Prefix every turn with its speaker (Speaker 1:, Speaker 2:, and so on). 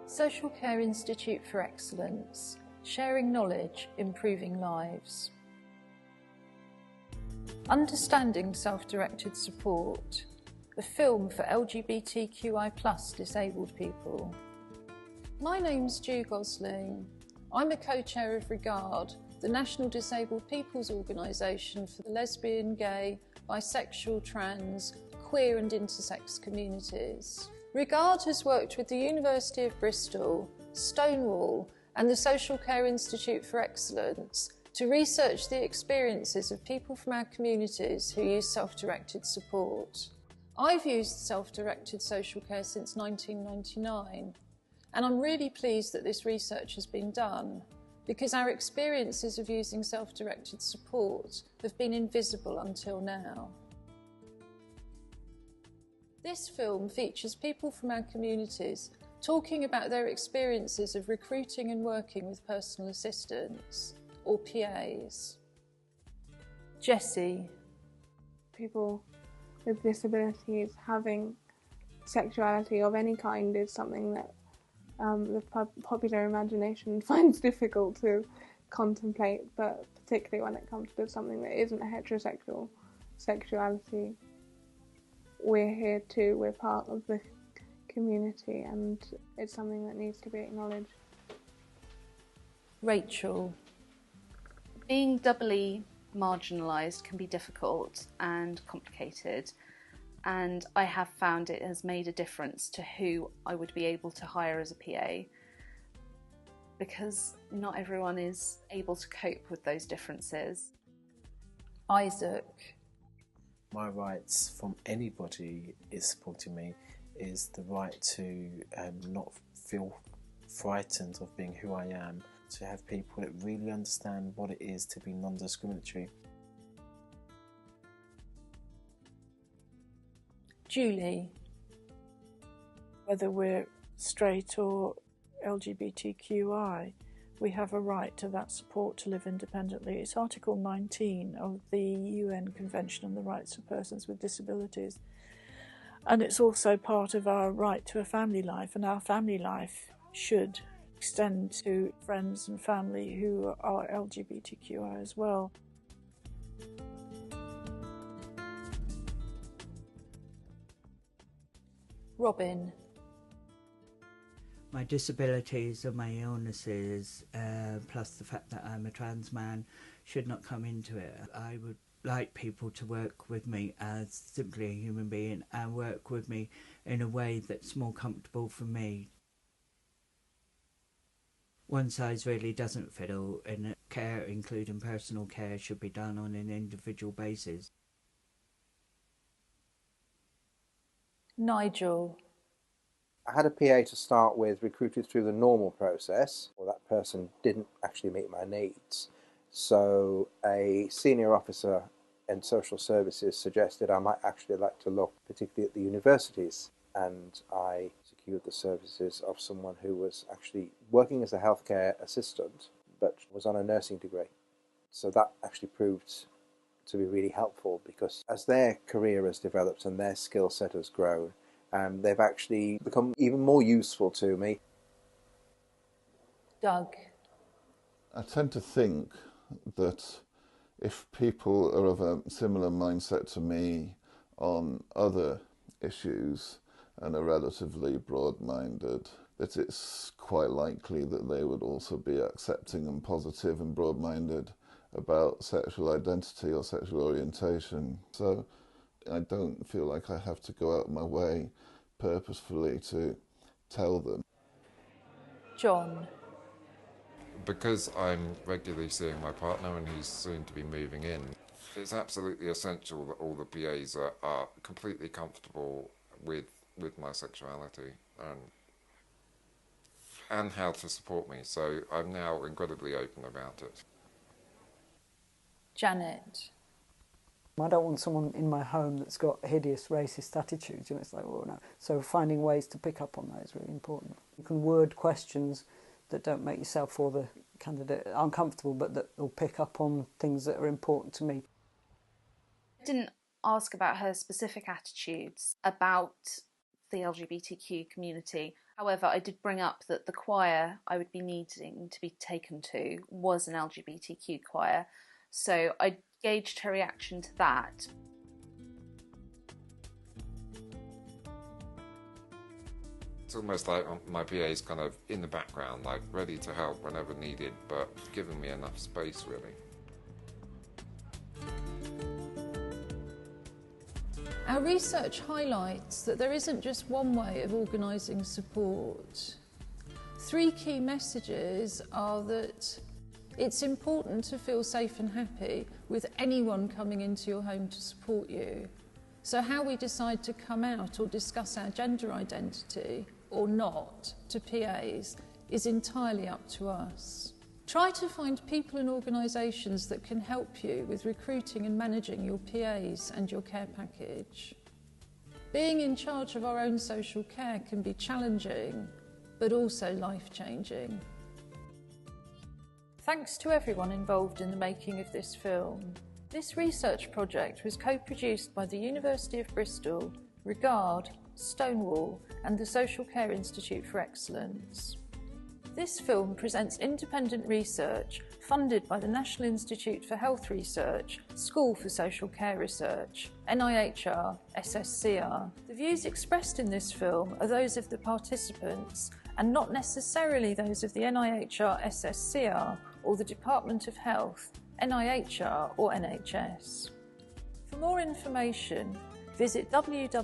Speaker 1: Social Care Institute for Excellence, sharing knowledge, improving lives. Understanding Self-Directed Support, a film for LGBTQI+ disabled people. My name's Ju Gosling. I'm a co-chair of Regard, the National Disabled People's Organisation for the lesbian, gay, bisexual, trans, queer and intersex communities. Regard has worked with the University of Bristol, Stonewall and the Social Care Institute for Excellence to research the experiences of people from our communities who use self-directed support. I've used self-directed social care since 1999, and I'm really pleased that this research has been done, because our experiences of using self-directed support have been invisible until now. This film features people from our communities talking about their experiences of recruiting and working with personal assistants, or PAs. Jessie.
Speaker 2: People with disabilities having sexuality of any kind is something that the popular imagination finds difficult to contemplate, but particularly when it comes to something that isn't heterosexual sexuality. We're here too, we're part of the community, and it's something that needs to be acknowledged.
Speaker 1: Rachel.
Speaker 3: Being doubly marginalised can be difficult and complicated, and I have found it has made a difference to who I would be able to hire as a PA, because not everyone is able to cope with those differences.
Speaker 1: Isaac.
Speaker 4: My rights from anybody is supporting me is the right to not feel frightened of being who I am, to have people that really understand what it is to be non-discriminatory.
Speaker 1: Julie.
Speaker 5: Whether we're straight or LGBTQI, we have a right to that support to live independently. It's Article 19 of the UN Convention on the Rights of Persons with Disabilities. And it's also part of our right to a family life, and our family life should extend to friends and family who are LGBTQI as well.
Speaker 1: Robin.
Speaker 6: My disabilities and my illnesses, plus the fact that I'm a trans man, should not come into it. I would like people to work with me as simply a human being and work with me in a way that's more comfortable for me. One size really doesn't fit all, and care, including personal care, should be done on an individual basis.
Speaker 1: Nigel.
Speaker 7: I had a PA to start with, recruited through the normal process. Well, that person didn't actually meet my needs. So a senior officer in social services suggested I might actually like to look particularly at the universities. And I secured the services of someone who was actually working as a healthcare assistant, but was on a nursing degree. So that actually proved to be really helpful, because as their career has developed and their skill set has grown, they've actually become even more useful to me.
Speaker 1: Doug.
Speaker 8: I tend to think that if people are of a similar mindset to me on other issues and are relatively broad-minded, that it's quite likely that they would also be accepting and positive and broad-minded about sexual identity or sexual orientation. So I don't feel like I have to go out of my way purposefully to tell them.
Speaker 1: John.
Speaker 9: Because I'm regularly seeing my partner and he's soon to be moving in, it's absolutely essential that all the PAs are completely comfortable with my sexuality and how to support me. So I'm now incredibly open about it.
Speaker 1: Janet.
Speaker 10: I don't want someone in my home that's got hideous racist attitudes, it's like, well, no. So finding ways to pick up on that is really important. You can word questions that don't make yourself or the candidate uncomfortable, but that will pick up on things that are important to me.
Speaker 3: I didn't ask about her specific attitudes about the LGBTQ community. However, I did bring up that the choir I would be needing to be taken to was an LGBTQ choir, so I gauged her reaction to that.
Speaker 9: It's almost like my PA's kind of in the background, like ready to help whenever needed, but giving me enough space, really.
Speaker 1: Our research highlights that there isn't just one way of organising support. 3 key messages are that it's important to feel safe and happy with anyone coming into your home to support you. So how we decide to come out or discuss our gender identity or not to PAs is entirely up to us. Try to find people and organisations that can help you with recruiting and managing your PAs and your care package. Being in charge of our own social care can be challenging, but also life-changing. Thanks to everyone involved in the making of this film. This research project was co-produced by the University of Bristol, Regard, Stonewall and the Social Care Institute for Excellence. This film presents independent research funded by the National Institute for Health Research, School for Social Care Research, NIHR, SSCR. The views expressed in this film are those of the participants and not necessarily those of the NIHR, SSCR or the Department of Health, NIHR or NHS. For more information, visit www.scie.org.uk